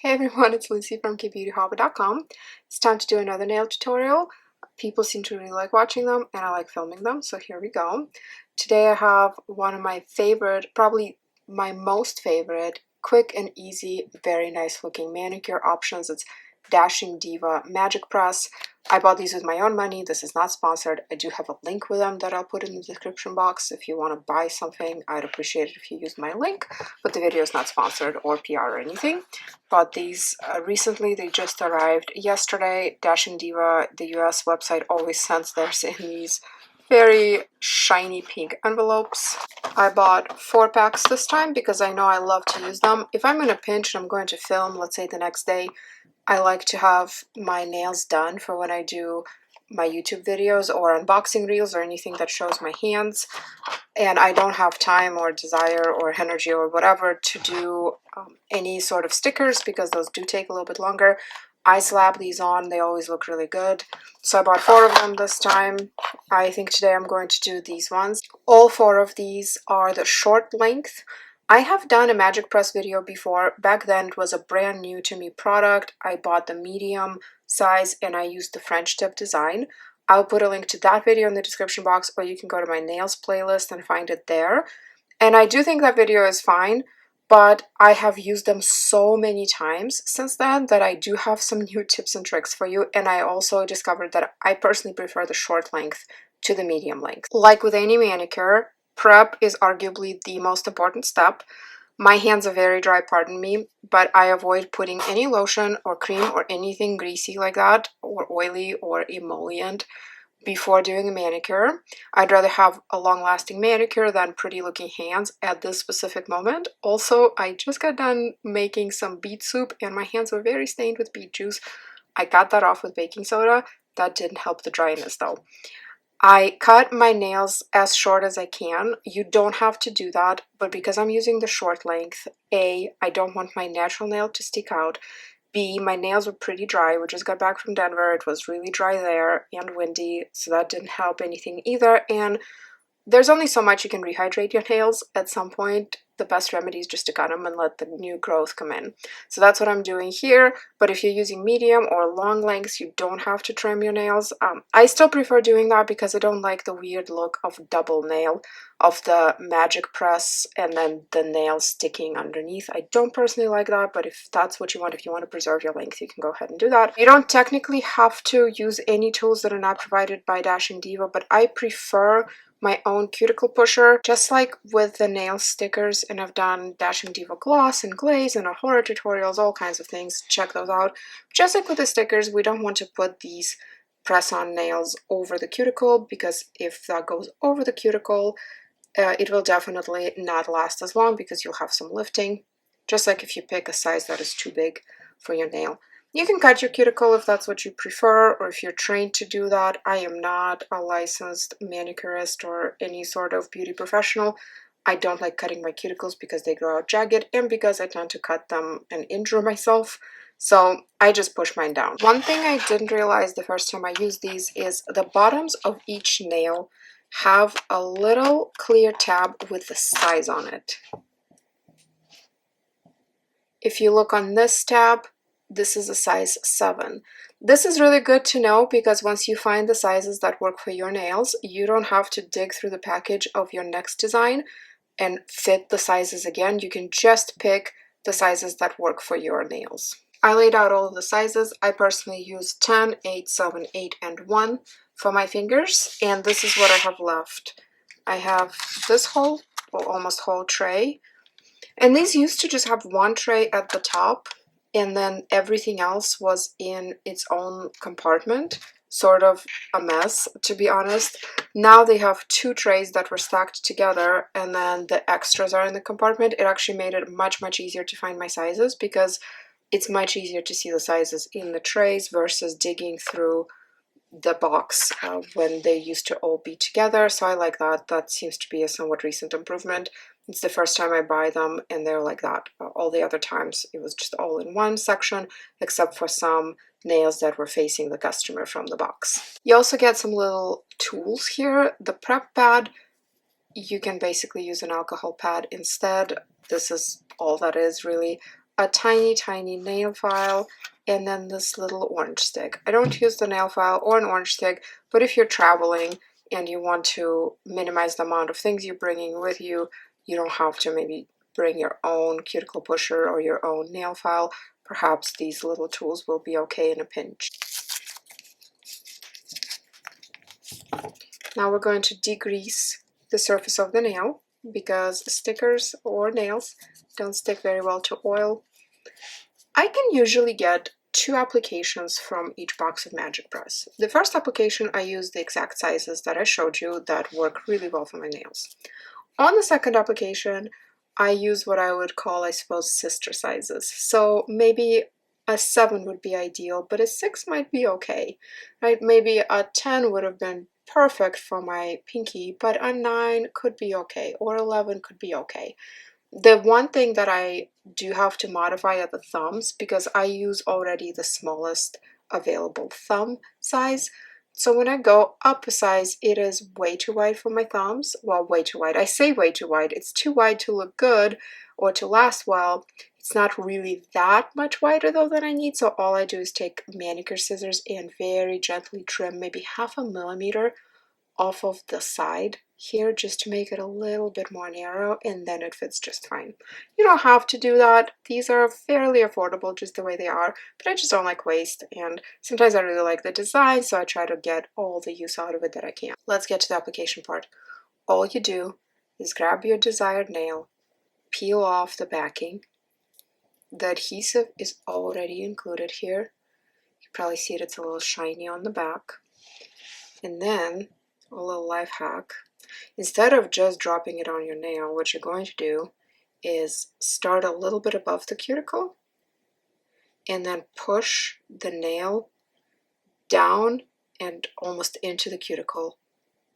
Hey everyone, it's Lucy from KBeautyHobbit.com. It's time to do another nail tutorial. People seem to really like watching them and I like filming them, so here we go. Today I have one of my favorite, probably my most favorite, quick and easy, very nice looking manicure options. It's Dashing Diva Magic Press. I bought these with my own money. This is not sponsored. I do have a link with them that I'll put in the description box. If you want to buy something, I'd appreciate it if you use my link, but the video is not sponsored or PR or anything. Bought these recently. They just arrived yesterday. Dashing Diva, the US website, always sends theirs in these very shiny pink envelopes. I bought 4 packs this time because I know I love to use them. If I'm in a pinch and I'm going to film, let's say the next day, I like to have my nails done for when I do my YouTube videos or unboxing reels or anything that shows my hands, and I don't have time or desire or energy or whatever to do any sort of stickers because those do take a little bit longer. I slap these on, they always look really good. So I bought 4 of them this time. I think today I'm going to do these ones. All 4 of these are the short length. I have done a Magic Press video before. Back then it was a brand new to me product. I bought the medium size and I used the French tip design. I'll put a link to that video in the description box, or you can go to my nails playlist and find it there. And I do think that video is fine, but I have used them so many times since then that I do have some new tips and tricks for you. And I also discovered that I personally prefer the short length to the medium length. Like with any manicure, prep is arguably the most important step. My hands are very dry, pardon me, but I avoid putting any lotion or cream or anything greasy like that, or oily or emollient before doing a manicure. I'd rather have a long-lasting manicure than pretty-looking hands at this specific moment. Also, I just got done making some beet soup and my hands were very stained with beet juice. I got that off with baking soda. That didn't help the dryness though. I cut my nails as short as I can. You don't have to do that, but because I'm using the short length, A, I don't want my natural nail to stick out. B, my nails were pretty dry. We just got back from Denver. It was really dry there and windy, so that didn't help anything either. And there's only so much you can rehydrate your nails. At some point, the best remedy is just to cut them and let the new growth come in. So that's what I'm doing here. But if you're using medium or long lengths, you don't have to trim your nails. I still prefer doing that because I don't like the weird look of double nail, of the Magic Press and then the nail sticking underneath. I don't personally like that, but if that's what you want, if you want to preserve your length, you can go ahead and do that. You don't technically have to use any tools that are not provided by Dashing Diva, but I prefer my own cuticle pusher, just like with the nail stickers, and I've done Dashing Diva gloss and glaze and horror tutorials, all kinds of things. Check those out. Just like with the stickers, we don't want to put these press-on nails over the cuticle, because if that goes over the cuticle, it will definitely not last as long because you'll have some lifting, just like if you pick a size that is too big for your nail. You can cut your cuticle if that's what you prefer, or if you're trained to do that. I am not a licensed manicurist or any sort of beauty professional. I don't like cutting my cuticles because they grow out jagged and because I tend to cut them and injure myself. So I just push mine down. One thing I didn't realize the first time I used these is the bottoms of each nail have a little clear tab with the size on it. If you look on this tab, this is a size 7. This is really good to know because once you find the sizes that work for your nails, you don't have to dig through the package of your next design and fit the sizes again. You can just pick the sizes that work for your nails. I laid out all of the sizes. I personally use 10, 8, 7, 8, and 1 for my fingers, and this is what I have left. I have this whole, well, almost whole tray, and these used to just have one tray at the top, and then everything else was in its own compartment, sort of a mess, to be honest. Now they have 2 trays that were stacked together, and then the extras are in the compartment. It actually made it much, much easier to find my sizes because it's much easier to see the sizes in the trays versus digging through the box when they used to all be together. So I like that. That seems to be a somewhat recent improvement. It's the first time I buy them and they're like that. All the other times it was just all in one section, except for some nails that were facing the customer from the box. You also get some little tools here. The prep pad, you can basically use an alcohol pad instead. This is all that is really. a tiny, tiny nail file, and then this little orange stick. I don't use the nail file or an orange stick, but if you're traveling and you want to minimize the amount of things you're bringing with you, you don't have to maybe bring your own cuticle pusher or your own nail file. Perhaps these little tools will be okay in a pinch. Now we're going to degrease the surface of the nail because stickers or nails don't stick very well to oil. I can usually get 2 applications from each box of Magic Press. The first application, I use the exact sizes that I showed you that work really well for my nails. On the second application, I use what I would call, I suppose, sister sizes. So maybe a 7 would be ideal, but a 6 might be okay, right? Maybe a 10 would have been perfect for my pinky, but a 9 could be okay, or 11 could be okay. The one thing that I do have to modify are the thumbs, because I use already the smallest available thumb size. So when I go up a size, it is way too wide for my thumbs. Well, way too wide. I say way too wide. It's too wide to look good or to last well. It's not really that much wider though than I need. So all I do is take manicure scissors and very gently trim maybe 0.5 millimeter off of the side here just to make it a little bit more narrow, and then it fits just fine. You don't have to do that. These are fairly affordable just the way they are, but I just don't like waste, and sometimes I really like the design, so I try to get all the use out of it that I can. Let's get to the application part. All you do is grab your desired nail, peel off the backing. The adhesive is already included here. You probably see it's a little shiny on the back. And then a little life hack. Instead of just dropping it on your nail, what you're going to do is start a little bit above the cuticle and then push the nail down and almost into the cuticle.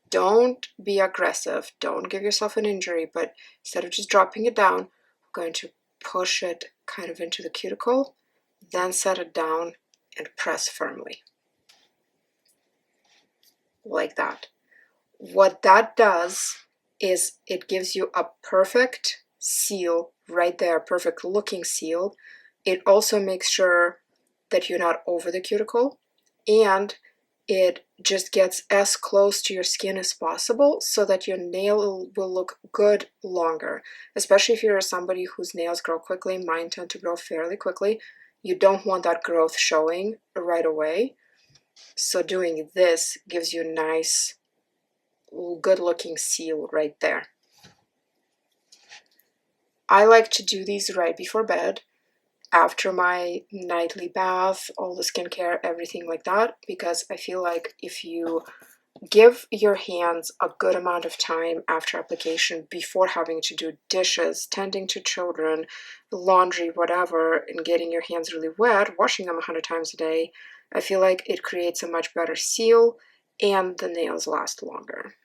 Don't be aggressive. Don't give yourself an injury, but instead of just dropping it down, I'm going to push it kind of into the cuticle, then set it down and press firmly. Like that. What that does is it gives you a perfect seal right there, perfect looking seal. It also makes sure that you're not over the cuticle, and it just gets as close to your skin as possible so that your nail will look good longer, especially if you're somebody whose nails grow quickly. Mine tend to grow fairly quickly. You don't want that growth showing right away. So doing this gives you a nice, good looking seal right there. I like to do these right before bed, after my nightly bath, all the skincare, everything like that, because I feel like if you give your hands a good amount of time after application before having to do dishes, tending to children, laundry, whatever, and getting your hands really wet, washing them 100 times a day, I feel like it creates a much better seal and the nails last longer.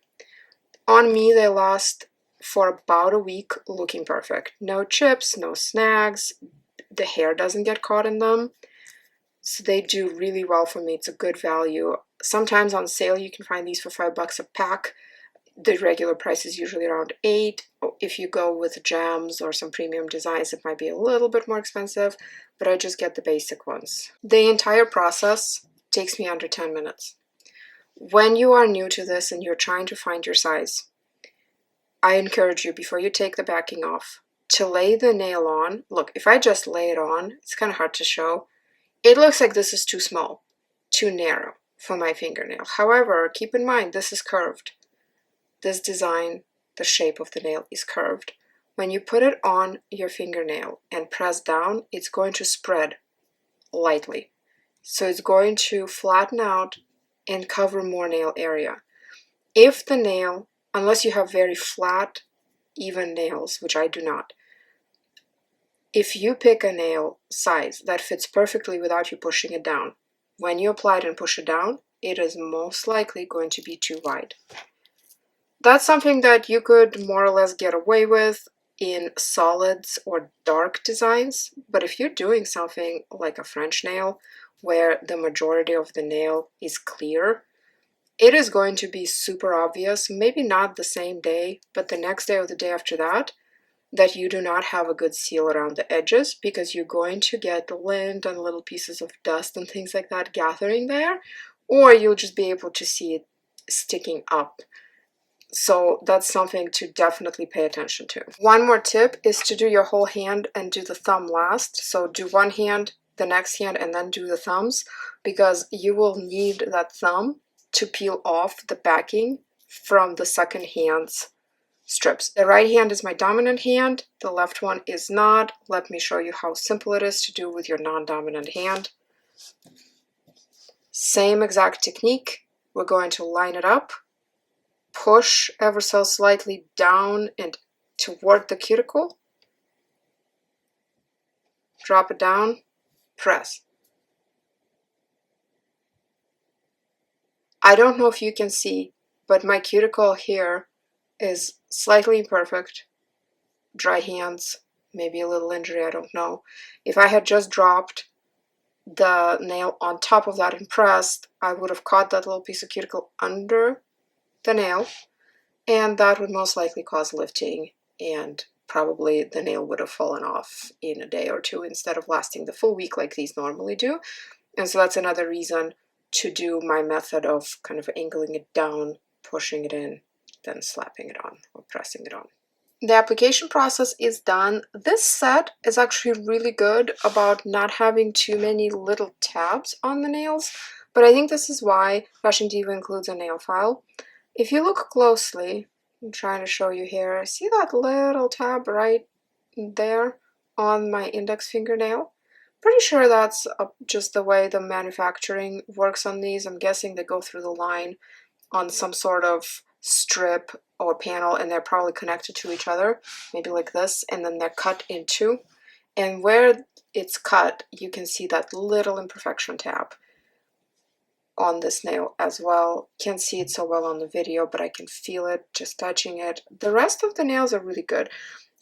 On me, they last for about a week looking perfect. No chips, no snags, the hair doesn't get caught in them. So they do really well for me. It's a good value. Sometimes on sale you can find these for $5 a pack. The regular price is usually around $8. If you go with gems or some premium designs, it might be a little bit more expensive, but I just get the basic ones. The entire process takes me under 10 minutes. When you are new to this and you're trying to find your size, I encourage you, before you take the backing off, to lay the nail on. Look, if I just lay it on, it's kind of hard to show. It looks like this is too small, too narrow for my fingernail. However, keep in mind, this is curved. This design, the shape of the nail is curved. When you put it on your fingernail and press down, it's going to spread lightly. So it's going to flatten out and cover more nail area. If the nail, unless you have very flat, even nails, which I do not, if you pick a nail size that fits perfectly without you pushing it down, when you apply it and push it down, it is most likely going to be too wide. That's something that you could more or less get away with in solids or dark designs, but if you're doing something like a French nail, where the majority of the nail is clear, it is going to be super obvious, maybe not the same day, but the next day or the day after that, that you do not have a good seal around the edges, because you're going to get lint and little pieces of dust and things like that gathering there, or you'll just be able to see it sticking up. So that's something to definitely pay attention to. One more tip is to do your whole hand and do the thumb last. So do one hand, the next hand, and then do the thumbs, because you will need that thumb to peel off the backing from the second hand's strips. The right hand is my dominant hand, the left one is not. Let me show you how simple it is to do with your non-dominant hand. Same exact technique. We're going to line it up, push ever so slightly down and toward the cuticle, drop it down, press. I don't know if you can see, but my cuticle here is slightly imperfect. Dry hands, maybe a little injury, I don't know. If I had just dropped the nail on top of that and pressed, I would have caught that little piece of cuticle under the nail, and that would most likely cause lifting, and probably the nail would have fallen off in a day or two instead of lasting the full week like these normally do. And so that's another reason to do my method of kind of angling it down, pushing it in, then slapping it on or pressing it on. The application process is done. This set is actually really good about not having too many little tabs on the nails, but I think this is why Fashion Diva includes a nail file. If you look closely, I'm trying to show you here, see that little tab right there on my index fingernail? Pretty sure that's just the way the manufacturing works on these. I'm guessing they go through the line on some sort of strip or panel, and they're probably connected to each other, maybe like this, and then they're cut in two. And where it's cut, you can see that little imperfection tab on this nail as well. Can't see it so well on the video, but I can feel it just touching it. The rest of the nails are really good.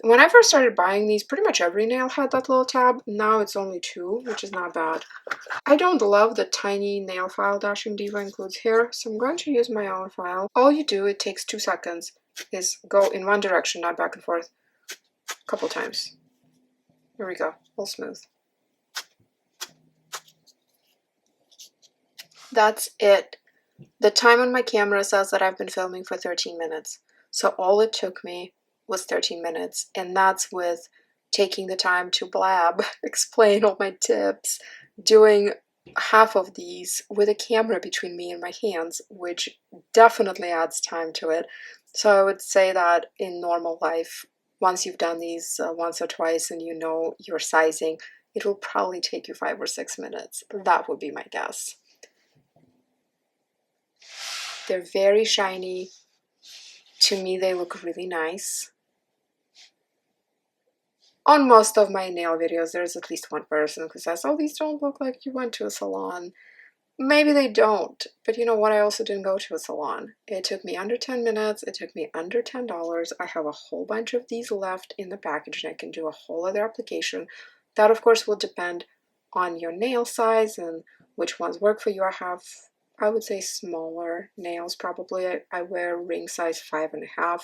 When I first started buying these, pretty much every nail had that little tab. Now it's only two, which is not bad. I don't love the tiny nail file Dashing Diva includes here, so I'm going to use my own file. All you do, it takes 2 seconds, is go in one direction, not back and forth, a couple times. Here we go, all smooth. That's it. The time on my camera says that I've been filming for 13 minutes, so all it took me was 13 minutes, and that's with taking the time to blab, explain all my tips, doing half of these with a camera between me and my hands, which definitely adds time to it. So I would say that in normal life, once you've done these once or twice and you know your sizing, it will probably take you 5 or 6 minutes. That would be my guess. They're very shiny. To me, they look really nice. On most of my nail videos, there's at least one person who says, oh, these don't look like you went to a salon. Maybe they don't, but you know what? I also didn't go to a salon. It took me under 10 minutes. It took me under $10. I have a whole bunch of these left in the package, and I can do a whole other application. That, of course, will depend on your nail size and which ones work for you. I have, I would say, smaller nails probably. I wear ring size 5.5,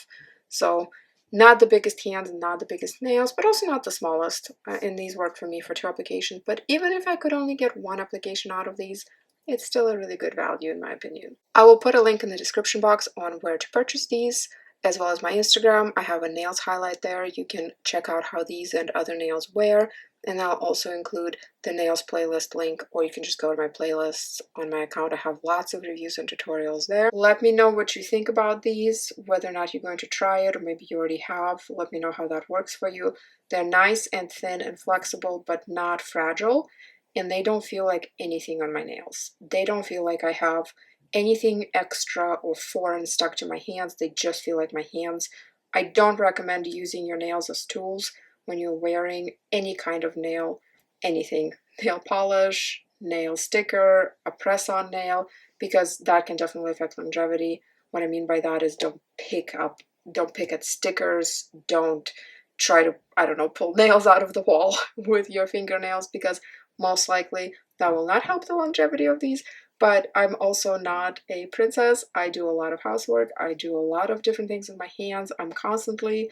so not the biggest hands, not the biggest nails, but also not the smallest. And these work for me for 2 applications. But even if I could only get 1 application out of these, it's still a really good value in my opinion. I will put a link in the description box on where to purchase these, as well as my Instagram. I have a nails highlight there. You can check out how these and other nails wear. And I'll also include the nails playlist link, or you can just go to my playlists on my account. I have lots of reviews and tutorials there. Let me know what you think about these, whether or not you're going to try it, or maybe you already have. Let me know how that works for you. They're nice and thin and flexible, but not fragile, and they don't feel like anything on my nails. They don't feel like I have anything extra or foreign stuck to my hands. They just feel like my hands. I don't recommend using your nails as tools when you're wearing any kind of nail, anything, nail polish, nail sticker, a press-on nail, because that can definitely affect longevity. What I mean by that is don't pick at stickers, don't try to, I don't know, pull nails out of the wall with your fingernails, because most likely that will not help the longevity of these. But I'm also not a princess. I do a lot of housework. I do a lot of different things with my hands. I'm constantly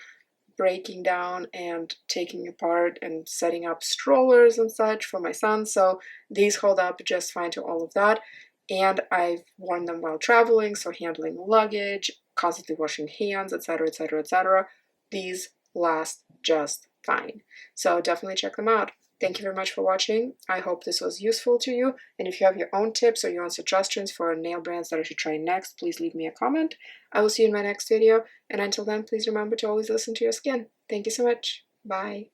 breaking down and taking apart and setting up strollers and such for my son, so these hold up just fine to all of that. And I've worn them while traveling, so handling luggage, constantly washing hands, etc., etc., etc. These last just fine. So definitely check them out. Thank you very much for watching. I hope this was useful to you. And if you have your own tips or your own suggestions for nail brands that I should try next, please leave me a comment. I will see you in my next video. And until then, please remember to always listen to your skin. Thank you so much. Bye.